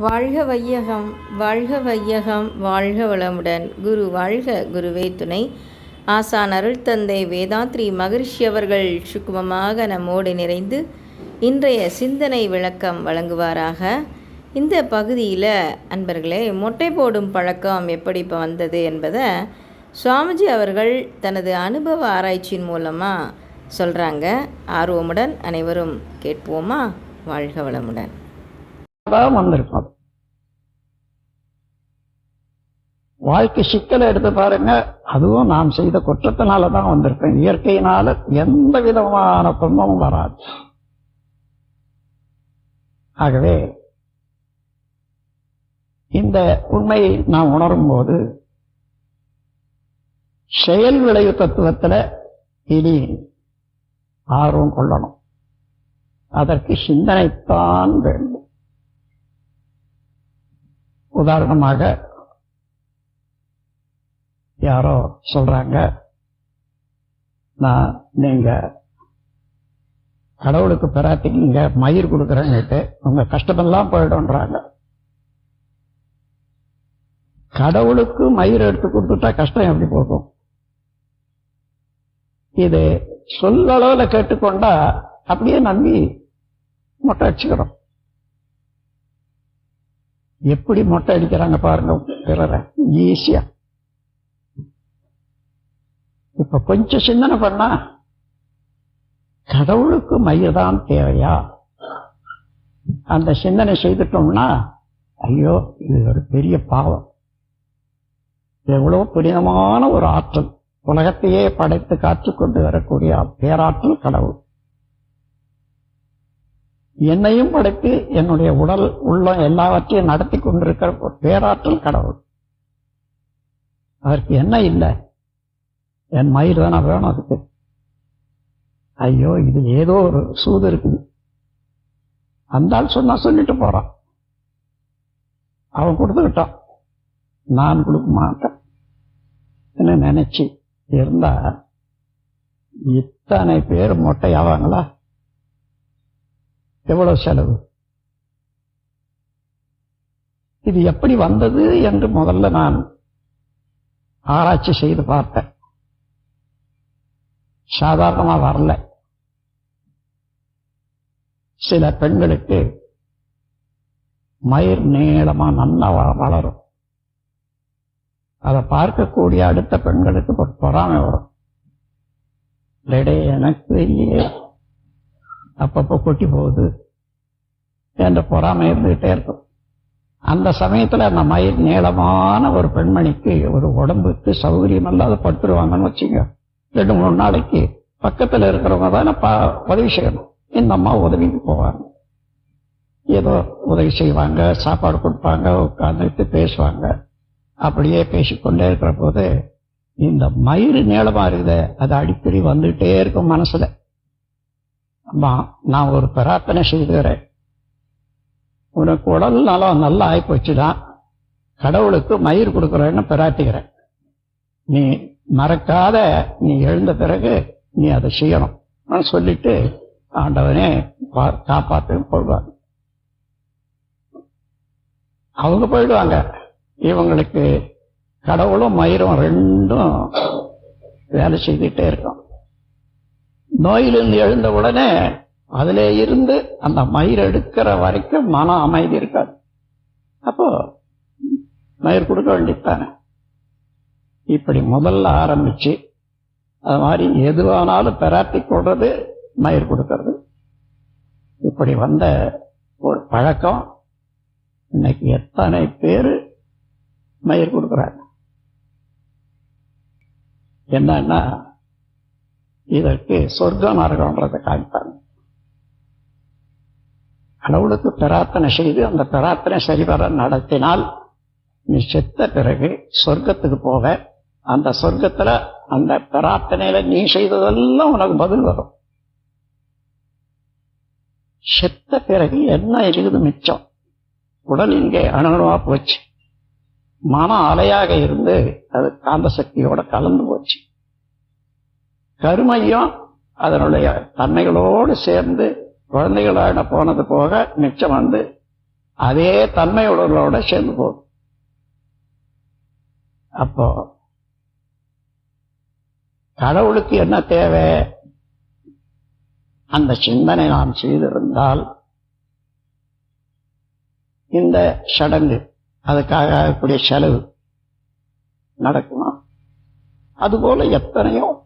வாழ்க வையகம், வாழ்க வையகம், வாழ்க வளமுடன். குரு வாழ்க, குருவே துணை. ஆசான் அருள் தந்தை வேதாத்ரி மகரிஷி அவர்கள் சுக்குமமாக நம்மோடு நிறைந்து இன்றைய சிந்தனை விளக்கம் வழங்குவாராக. இந்த பகுதியில் அன்பர்களே, மொட்டை போடும் பழக்கம் எப்படி இப்போ வந்தது என்பதை சுவாமிஜி அவர்கள் தனது அனுபவ ஆராய்ச்சியின் மூலமாக சொல்கிறாங்க. ஆர்வமுடன் அனைவரும் கேட்போமா? வாழ்க வளமுடன். வந்திருக்கும். வாழ்க்கை சிக்கலை எடுத்து பாருங்க, அதுவும் நாம் செய்த குற்றத்தினால தான் வந்திருப்பேன். இயற்கையினால எந்த விதமான துன்பமும் வராது. ஆகவே இந்த உண்மையை நாம் உணரும் போது செயல் விளைவு தத்துவத்தில் இனி ஆர்வம் கொள்ளணும். அதற்கு சிந்தனைத்தான் வேண்டும். உதாரணமாக யாரோ சொல்றாங்க, நீங்க கடவுளுக்கு பிரார்த்திங்க, மயிர் கொடுக்குறேன்னுட்டு உங்க கஷ்டமெல்லாம் போயிடும்ன்றாங்க. கடவுளுக்கு மயிர் எடுத்து கொடுத்துட்டா கஷ்டம் எப்படி போகும்? இது சொல்லளவுல கேட்டுக்கொண்டா அப்படியே நம்பி மொட்டை அடிச்சுக்கிறோம். எப்படி மொட்டை அடிக்கிறாங்க பாருங்க பிறரை, ஈஸியா. இப்ப கொஞ்சம் சிந்தனை பண்ணா, கடவுளுக்கு மையதான் தேவையா? அந்த சிந்தனை செய்துட்டோம்னா, ஐயோ இது ஒரு பெரிய பாவம். எவ்வளவு புனிதமான ஒரு ஆற்றல், உலகத்தையே படைத்து காத்து கொண்டு வரக்கூடிய பேராற்றல் கடவுள். என்னையும் படைத்து என்னுடைய உடல் உள்ள எல்லாவற்றையும் நடத்தி கொண்டிருக்கிற ஒரு பேராற்றல் கடவுள். அதற்கு என்ன இல்லை? என் மயிர் தானே வேணும் அதுக்கு. ஐயோ இது ஏதோ ஒரு சூது இருக்குது. அந்தால் சொன்னா சொல்லிட்டு போறான், அவன் கொடுத்துக்கிட்டான், நான் கொடுக்க மாட்டேன் என்ன நினைச்சு இருந்தா இத்தனை பேர் மொட்டை ஆவாங்களா? எவ்வளவு செலவு? இது எப்படி வந்தது என்று முதல்ல நான் ஆராய்ச்சி செய்து பார்த்தேன். சாதாரணமா வரல. சில பெண்களுக்கு மயிர் நீளமா நல்லா வளரும். அதை பார்க்கக்கூடிய அடுத்த பெண்களுக்கு பொறாமை வரும். எனக்கு இல்லையே, அப்பப்போ கொட்டி போகுது என்ற பொறாமை இருந்துகிட்டே இருக்கும். அந்த சமயத்துல அந்த மயிர் நீளமான ஒரு பெண்மணிக்கு ஒரு உடம்புக்கு சௌகரியம் இல்லாத படுத்துருவாங்கன்னு வச்சுங்க. 2-3 நாளைக்கு பக்கத்துல இருக்கிறவங்க தானே உதவி செய்யணும். இந்த அம்மா உதவிக்கு போவாங்க, ஏதோ உதவி செய்வாங்க, சாப்பாடு கொடுப்பாங்க, உட்கார்ந்துட்டு பேசுவாங்க. அப்படியே பேசிக்கொண்டே இருக்கிற போது இந்த மயிறு நீளமா இருக்குது, அது அடிக்கடி வந்துட்டே இருக்கும் மனசுல. அம்மா நான் ஒரு பிரார்த்தனை செய்துகிறேன், உனக்கு உடல் நலம் நல்லா ஆயிப்போச்சுதான், கடவுளுக்கு மயிர் கொடுக்குறேன்னு பிரார்த்திக்கிறேன். நீ மறக்காத, நீ எழுந்த பிறகு நீ அதை செய்யணும் சொல்லிட்டு ஆண்டவனே காப்பாத்து போடுவாங்க. அவங்க போயிடுவாங்க. இவங்களுக்கு கடவுளும் மயிரும் ரெண்டும் வேலை செய்துட்டே இருக்கும். நோயிலிருந்து எழுந்த உடனே அதிலே இருந்து அந்த மயிர் எடுக்கிற வரைக்கும் மன அமைதி இருக்காது. அப்போ மயிர் கொடுக்க வேண்டியதானே. இப்படி முதல்ல ஆரம்பிச்சு அது மாதிரி எதுவானாலும் பெராட்டி கொள்றது, மயிர் கொடுக்கறது, இப்படி வந்த ஒரு பழக்கம் இன்னைக்கு எத்தனை பேரு மயிர் கொடுக்கிறாங்க. என்னன்னா இதற்கு சொர்க்க நரகம்ன்றதை காமிப்பாங்க. கடவுளுக்கு பிரார்த்தனை செய்து அந்த பிரார்த்தனை சரிவர நடத்தினால் நீ செத்த பிறகு சொர்க்கத்துக்கு போவ. அந்த சொர்க்கத்துல அந்த பிரார்த்தனையில நீ செய்ததெல்லாம் உனக்கு பதில் வரும். செத்த பிறகு என்ன இருக்குது மிச்சம்? உடல் இங்கே அணுவா போச்சு, மன அலையாக இருந்து அது காந்த சக்தியோட கலந்து போச்சு. கருமையும் அதனுடைய தன்மைகளோடு சேர்ந்து குழந்தைகளான போனது போக மிச்சம் வந்து அதே தன்மையுள்ளவர்களோட சேர்ந்து போகும். அப்போ கடவுளுக்கு என்ன தேவை? அந்த சிந்தனை நாம் செய்திருந்தால் இந்த சடங்கு அதுக்காக கூடிய செலவு நடக்குமா? அதுபோல எத்தனையோ